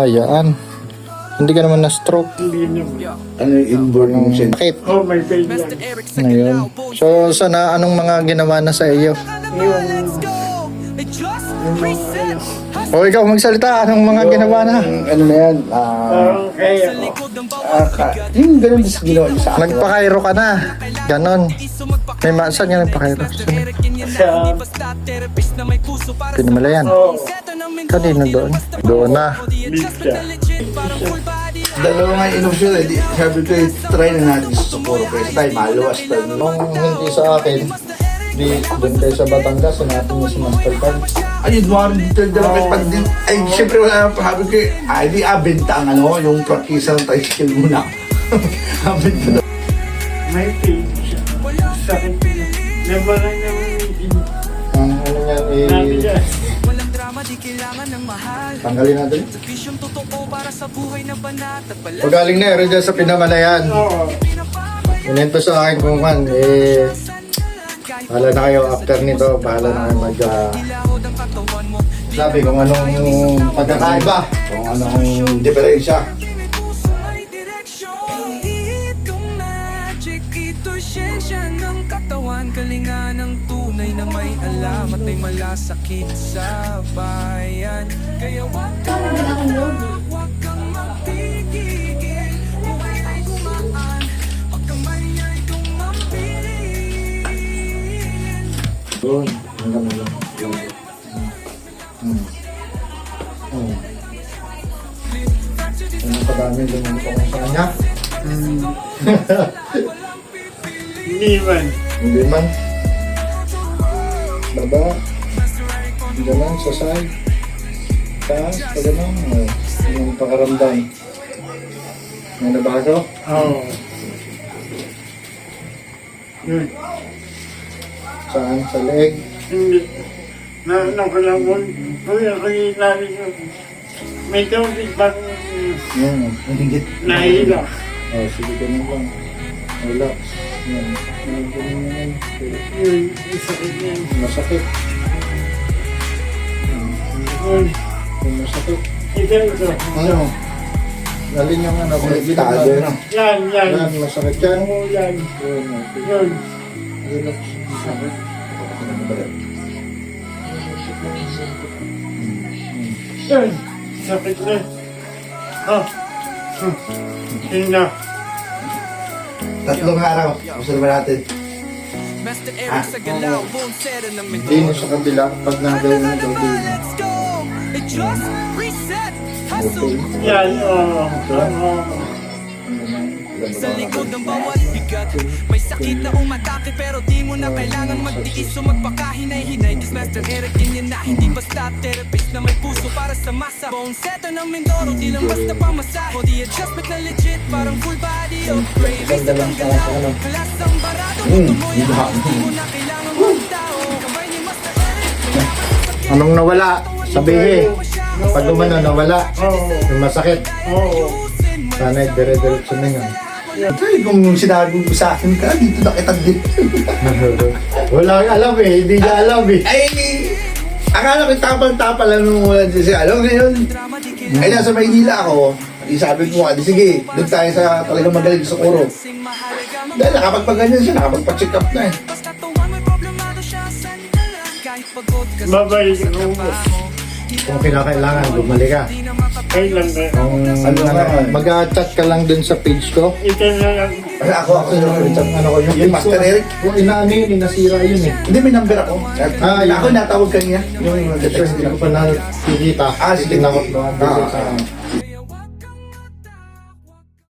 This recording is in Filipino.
Yan. Hindi ka naman na-stroke. Hindi naman. Ano yung inborn ng sen? Sakit. Oh, may pain lang. Ngayon. So, sana anong mga ginawa na sa iyo? O ikaw magsalita, anong mga ginawa na? Ano na yan? Parang kaya ko. Yung ganun din sa ginawa niya sa akin. Nagpakairo ka na. Ganon. May saan nga nagpakairo? Sa... Pinamalayan. Oh, Kanino doon? Doon na. Lisa. Dalawa nga inom siya. Sabi ko, try na natin sa Socorro. Kasi tayo maluwas tayo. Nung hindi sa akin, di doon kayo sa Batangas, natin mo si Mastercard. Ayun, warang dito dalawa kasi pag din. Ay, siyempre wala na sabi ko, ay di benta ang ano, yung practice ng tricycle muna. Benta daw. May pain siya. Sakit niya. Nabalan niya yung Ang ano yan, nabigas. tanggalin natin. Pag galing na, rin dyan sa Pinamalayan. Oo. Inento sa akin kung man, bahala na kayo after nito, bahala na kayo sabi kung anong pagkakaiba, Kung anong diferensya. Kalinga ng tunay na may alam at may malasakit sa bayan. Kaya wag kang magpigil, buhay ay gumaan, pagkamay ay tumampirin. doon. Hanggang mo lang. Ano pa dami lumunta ko sa kanya? Hindi man. Hindi man. Baba. Ganun, sa side. Taas, pa ganun. Yung pakaramdam. May nabago? Oo. Yun. Saan? Sa leg? Hindi. Nakalabon. Kuya, kuya namin yun. May tubig bang Higit. nahila. Sige, ganun lang. Relax. Yan. Ganun yan. Yun, sakit niya. Masakit. Yun. Yung masakit. Ito. Ano? Galing yung ano. Konektado, no? Yan. Yan, masakit yan. Oo, yan. Yun, okay. Yun. Relax. Masakit. Yun. Sakit na. Ah. Tingnan. Tatlong araw. Observe natin. Master Eric sa galaw, buong sera ng Hindi mo sa kabila. Pag nagawin mo daw din. Let's go! It just reset! Hustle! Yan. Oo. Sa likod ng bawat bigat may sakit na umatake pero di mo na kailangan magtiis o magpakahinay-hinay. Cause Master Eric ganyan na hindi basta therapist na may puso para sa masa. Bone setter ng Mindoro, di lang basta pamasahe. Body adjustment na legit, parang full body upgrade. Isa pang galaw, kalas ang barado. Tumuya, di mo na kailangan magtao. Kamay ni Master Eric. Anong nawala? Sabihin. Pag umano nawala. Oo. Yung masakit. Oo. Sana dire-diretso na yun. Ay, kung sinabi mo sa akin ka, dito nakitag din. Wala nga alam eh. Hindi niya alam eh. Ay, akala ko tapal-tapal lang nung wala siya. Alam mo ngayon, ay nasa Maynila ako. Sabi ko, sige, doon tayo sa talagang magaling sa Socorro. Dahil nakapagpaganyan siya, nakapagpa-check up na eh. Babalik ako. Kung kinakailangan, bumalik ka. Kailan ba? Kung mag-chat ka lang dun sa page ko. Ito na lang. Ay, ako yung Ano ko yung Yung page ko. Master Eric. Kung inaano yun, inasira yun eh. Hindi, may number ako. Yun. Ako natawag kanina. Yung Kasi text hindi ko pa nakikita. Ah, sige. Tingnan ko. Ah,